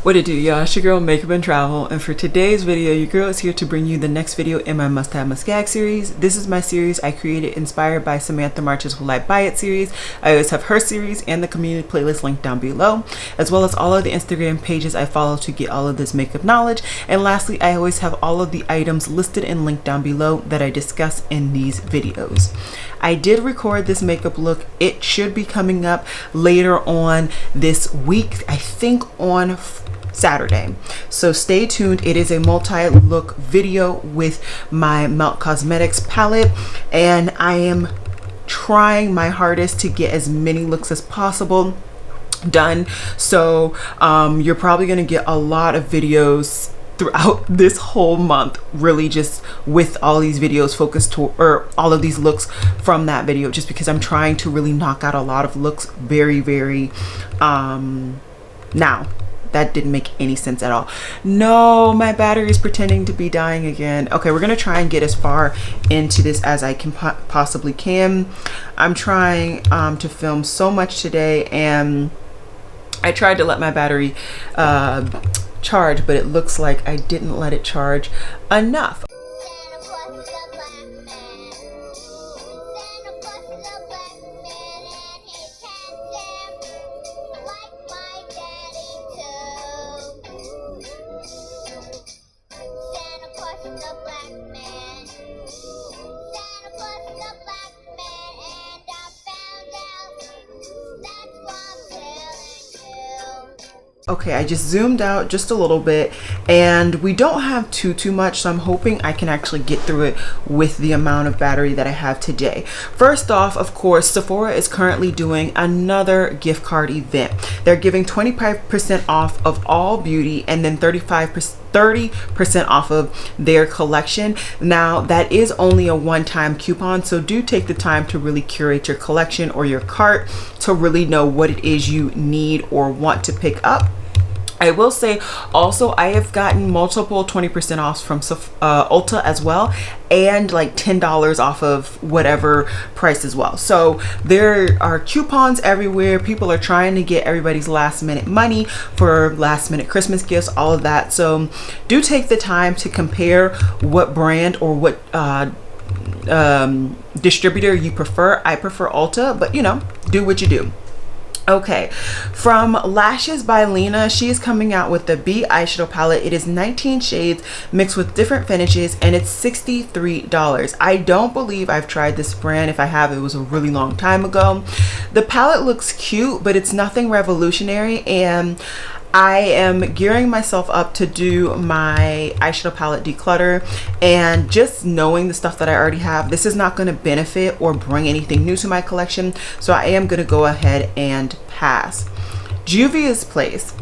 What it do, y'all? It's your girl Makeup and Travel, and for today's video, your girl is here to bring you the next video in my Must Have Must Gag series. This is my series I created inspired by Samantha March's Will I Buy It series. I always have her series and the community playlist linked down below, as well as all of the Instagram pages I follow to get all of this makeup knowledge. And lastly, I always have all of the items listed and linked down below that I discuss in these videos. I did record this makeup look. It should be coming up later on this week, I think on Saturday, so stay tuned. It is a multi-look video with my Melt Cosmetics palette, and I am trying my hardest to get as many looks as possible done. So you're probably going to get a lot of videos throughout this whole month, really, just with all these videos focused to, or all of these looks from that video, just because I'm trying to really knock out a lot of looks very now. That didn't make any sense at all. No, my battery is pretending to be dying again. Okay, we're gonna try and get as far into this as I can possibly can. I'm trying to film so much today, and I tried to let my battery charge, but it looks like I didn't let it charge enough. Okay, I just zoomed out just a little bit, and we don't have too much, so I'm hoping I can actually get through it with the amount of battery that I have today. First off, of course, Sephora is currently doing another gift card event. They're giving 25% off of all beauty, and then 30% off of their collection. Now, that is only a one-time coupon, so do take the time to really curate your collection or your cart to really know what it is you need or want to pick up. I will say also, I have gotten multiple 20% offs from Ulta as well, and like $10 off of whatever price as well. So there are coupons everywhere. People are trying to get everybody's last minute money for last minute Christmas gifts, all of that. So do take the time to compare what brand or what distributor you prefer. I prefer Ulta, but you know, do what you do. Okay, from Lashes by Lena, she is coming out with the B eyeshadow palette. It is 19 shades mixed with different finishes, and it's $63. I don't believe I've tried this brand. If I have, it was a really long time ago. The palette looks cute, but it's nothing revolutionary, and I am gearing myself up to do my eyeshadow palette declutter, and just knowing the stuff that I already have, this is not going to benefit or bring anything new to my collection, so I am going to go ahead and pass. Juvia's Place,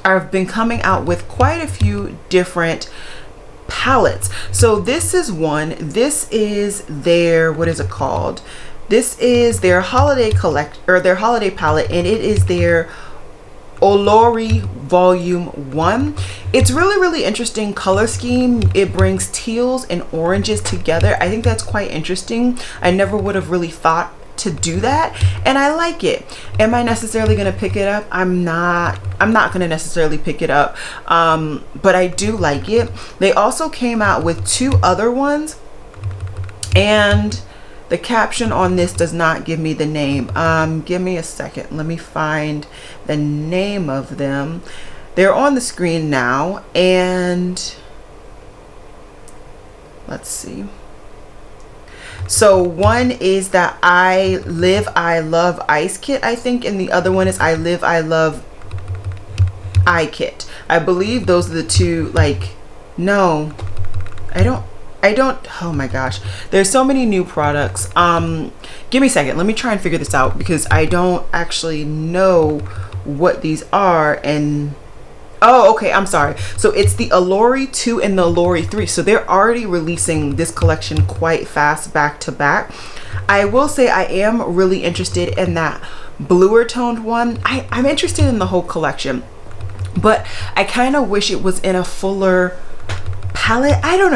I've been coming out with quite a few different palettes. So this is one. This is their, what is it called? This is their holiday their holiday palette, and it is their Olori Volume 1. It's really interesting color scheme. It brings teals and oranges together. I think that's quite interesting. I never would have really thought to do that, and I like it. Am I necessarily going to pick it up? I'm not going to necessarily pick it up, but I do like it. They also came out with two other ones, and the caption on this does not give me the name. Give me a second. Let me find the name of them. They're on the screen now, and let's see. So one is that I Live, I Love Ice Kit, I think, and the other one is I Live, I Love Eye Kit. I believe those are the two. Like, no, I don't, oh my gosh, there's so many new products. Give me a second, let me try and figure this out, because I don't actually know what these are. And oh, okay, I'm sorry. So it's the Olori 2 and the Olori 3. So they're already releasing this collection quite fast, back to back. I will say I am really interested in that bluer toned one. I'm interested in the whole collection, but I kind of wish it was in a fuller palette. I don't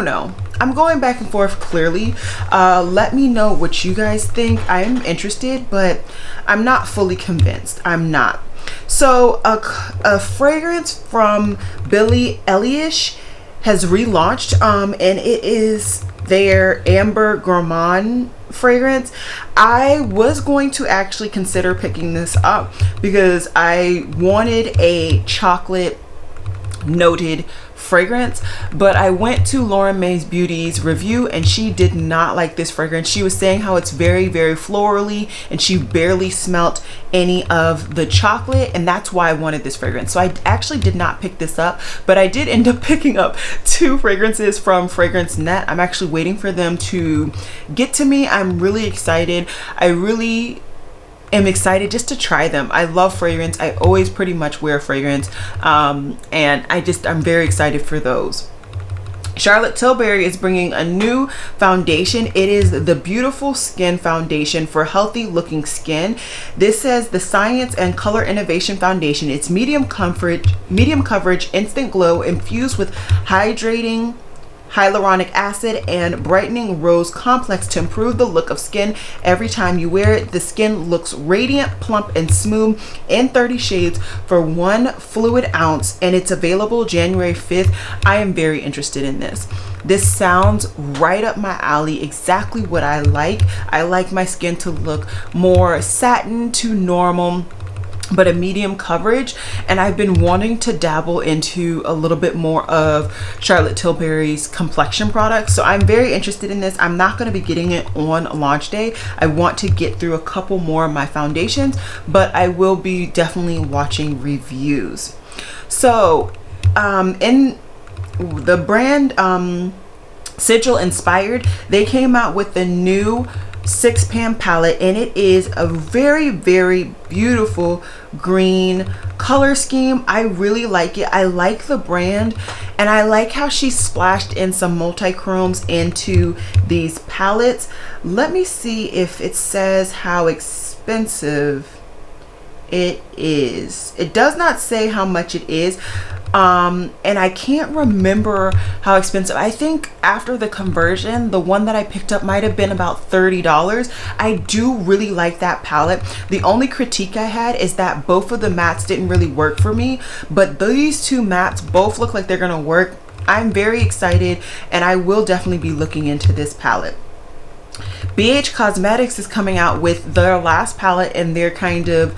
know. I'm going back and forth, clearly. Let me know what you guys think. I'm interested, but I'm not fully convinced. I'm not. So a fragrance from Billie Eilish has relaunched, and it is their Amber Gourmand fragrance. I was going to actually consider picking this up because I wanted a chocolate noted fragrance, but I went to Lauren May's Beauty's review and she did not like this fragrance. She was saying how it's very, very florally and she barely smelt any of the chocolate, and that's why I wanted this fragrance. So I actually did not pick this up, but I did end up picking up 2 fragrances from Fragrance Net. I'm actually waiting for them to get to me. I'm really excited. I really am excited just to try them. I love fragrance. I always pretty much wear fragrance, and I'm very excited for those. Charlotte Tilbury is bringing a new foundation. It is the Beautiful Skin Foundation for healthy looking skin. This says the Science and Color Innovation Foundation. It's medium coverage, instant glow infused with hydrating hyaluronic acid and brightening rose complex to improve the look of skin every time you wear it. The skin looks radiant, plump, and smooth in 30 shades for 1 fluid ounce, and it's available January 5th. I am very interested in this. This sounds right up my alley, exactly what I like. I like my skin to look more satin to normal, but a medium coverage, and I've been wanting to dabble into a little bit more of Charlotte Tilbury's complexion products, so I'm very interested in this. I'm not going to be getting it on launch day. I want to get through a couple more of my foundations, but I will be definitely watching reviews. So in the brand Sigil Inspired, they came out with the new 6-pan palette, and it is a very, very beautiful green color scheme. I really like it. I like the brand, and I like how she splashed in some multi-chromes into these palettes. Let me see if it says how expensive it is. It does not say how much it is, and I can't remember how expensive. I think after the conversion, the one that I picked up might have been about $30. I do really like that palette. The only critique I had is that both of the mattes didn't really work for me, but these 2 mattes both look like they're gonna work. I'm very excited, and I will definitely be looking into this palette. BH Cosmetics is coming out with their last palette in their kind of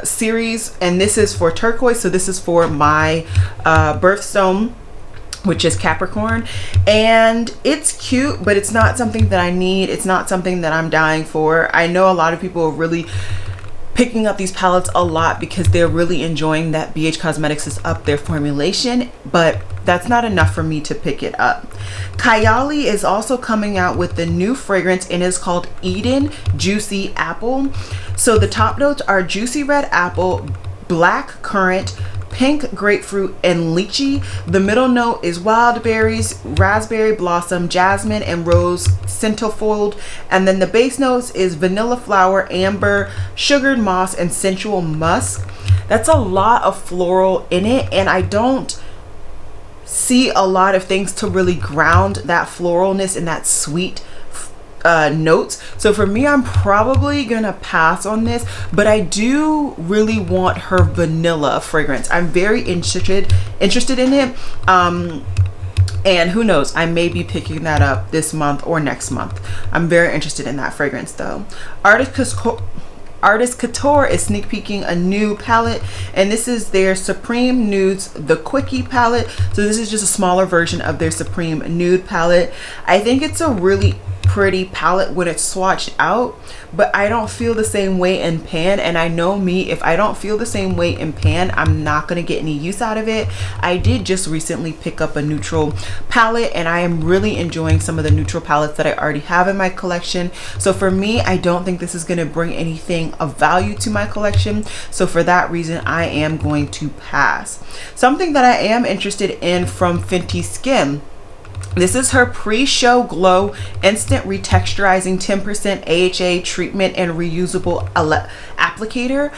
series, and this is for turquoise, so this is for my birthstone, which is Capricorn, and it's cute, but it's not something that I need. It's not something that I'm dying for. I know a lot of people are really picking up these palettes a lot because they're really enjoying that BH Cosmetics is up their formulation, but that's not enough for me to pick it up. Kayali is also coming out with the new fragrance, and it's called Eden Juicy Apple. So the top notes are juicy red apple, black currant, pink grapefruit, and lychee. The middle note is wild berries, raspberry blossom, jasmine, and rose centerfold. And then the base notes is vanilla flower, amber, sugared moss, and sensual musk. That's a lot of floral in it, and I don't see a lot of things to really ground that floralness and that sweet notes. So for me, I'm probably gonna pass on this, but I do really want her vanilla fragrance. I'm very interested in it, and who knows, I may be picking that up this month or next month. I'm very interested in that fragrance though. Artist Couture is sneak peeking a new palette, and this is their Supreme Nudes the Quickie palette. So this is just a smaller version of their Supreme Nude palette. I think it's a really pretty palette when it's swatched out, but I don't feel the same way in pan, and I know me, if I don't feel the same way in pan, I'm not going to get any use out of it. I did just recently pick up a neutral palette, and I am really enjoying some of the neutral palettes that I already have in my collection. So for me, I don't think this is going to bring anything of value to my collection, so for that reason I am going to pass. Something that I am interested in from Fenty Skin, this is her pre-show glow instant retexturizing 10% AHA treatment and reusable applicator.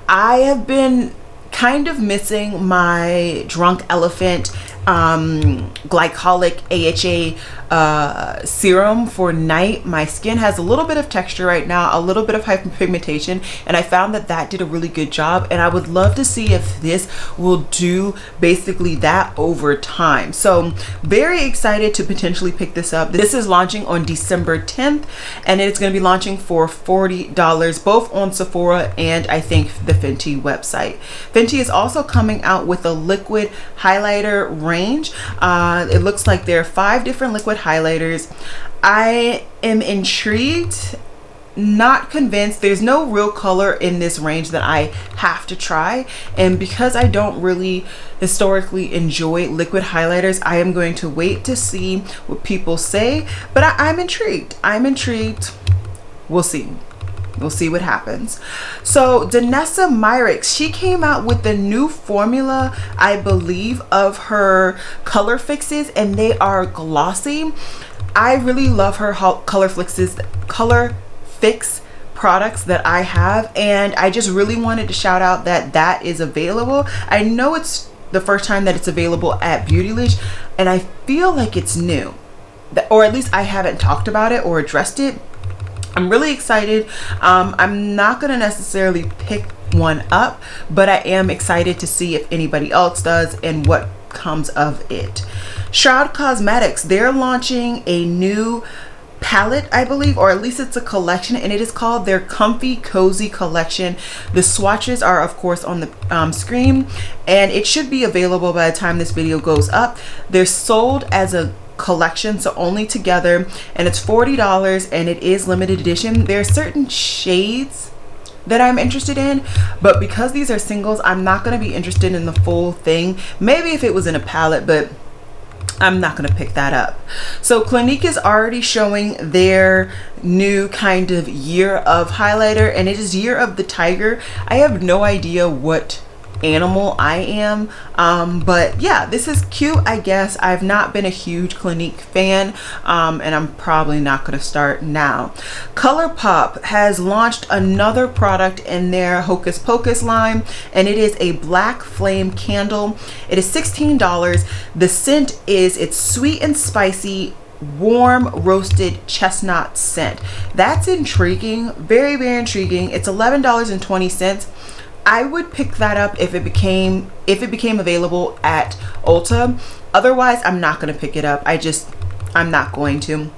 I have been kind of missing my Drunk Elephant glycolic AHA serum for night. My skin has a little bit of texture right now, a little bit of hyperpigmentation, and I found that that did a really good job, and I would love to see if this will do basically that over time. So very excited to potentially pick this up. This is launching on December 10th, and it's going to be launching for $40 both on Sephora and I think the Fenty website. Fenty is also coming out with a liquid highlighter range. It looks like there are 5 different liquid highlighters. I am intrigued, not convinced. There's no real color in this range that I have to try, and because I don't really historically enjoy liquid highlighters, I am going to wait to see what people say, but I'm intrigued. We'll see. We'll see what happens. So Danessa Myricks, she came out with the new formula, I believe, of her color fixes, and they are glossy. I really love her color fix products that I have, and I just really wanted to shout out that that is available. I know it's the first time that it's available at Beautylish, and I feel like it's new, or at least I haven't talked about it or addressed it. I'm really excited. I'm not going to necessarily pick one up, but I am excited to see if anybody else does and what comes of it. Shroud Cosmetics, they're launching a new palette, I believe, or at least it's a collection, and it is called their Comfy Cozy collection. The swatches are of course on the screen, and it should be available by the time this video goes up. They're sold as a collection, so only together, and it's $40, and it is limited edition. There are certain shades that I'm interested in, but because these are singles, I'm not going to be interested in the full thing. Maybe if it was in a palette, but I'm not going to pick that up. So Clinique is already showing their new kind of year of highlighter, and it is Year of the Tiger. I have no idea what animal I am, but yeah, this is cute, I guess. I've not been a huge Clinique fan, and I'm probably not going to start now. Colourpop has launched another product in their Hocus Pocus line, and it is a black flame candle. It is $16. The scent is, it's sweet and spicy, warm roasted chestnut scent. That's intriguing, very, very intriguing. It's $11.20. I would pick that up if it became available at Ulta. Otherwise, I'm not going to pick it up. I'm not going to.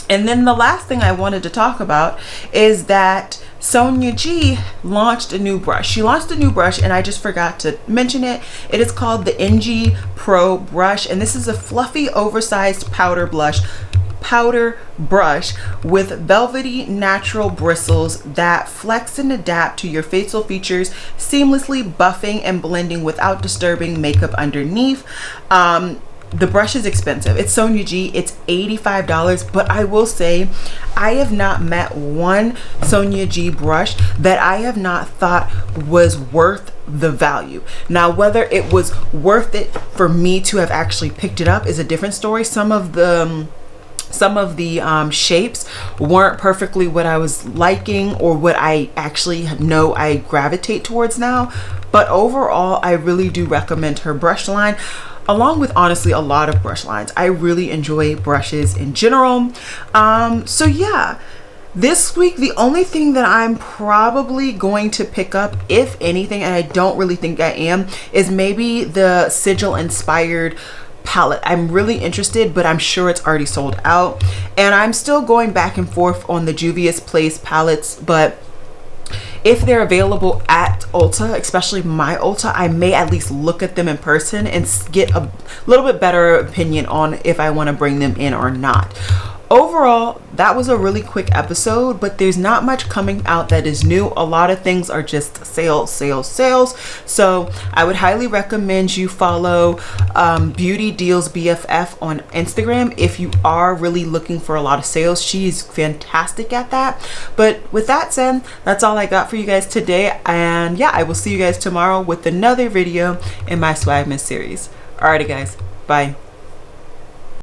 And then the last thing I wanted to talk about is that Sonia G launched a new brush. She launched a new brush, and I just forgot to mention it. It is called the NG Pro brush, and this is a fluffy, oversized powder brush with velvety natural bristles that flex and adapt to your facial features, seamlessly buffing and blending without disturbing makeup underneath. The brush is expensive. It's Sonia G. It's $85, but I will say I have not met one Sonia G brush that I have not thought was worth the value. Now, whether it was worth it for me to have actually picked it up is a different story. Some of the shapes weren't perfectly what I was liking or what I actually know I gravitate towards now, but overall I really do recommend her brush line, along with honestly a lot of brush lines. I really enjoy brushes in general. So yeah, this week the only thing that I'm probably going to pick up, if anything, and I don't really think I am, is maybe the Sigil Inspired palette. I'm really interested, but I'm sure it's already sold out, and I'm still going back and forth on the Juvia's Place palettes, but if they're available at Ulta, especially my Ulta, I may at least look at them in person and get a little bit better opinion on if I want to bring them in or not. Overall, that was a really quick episode, but there's not much coming out that is new. A lot of things are just sales. So I would highly recommend you follow Beauty Deals BFF on Instagram if you are really looking for a lot of sales. She's fantastic at that. But with that said, that's all I got for you guys today. And yeah, I will see you guys tomorrow with another video in my Swagmas series. Alrighty guys, bye.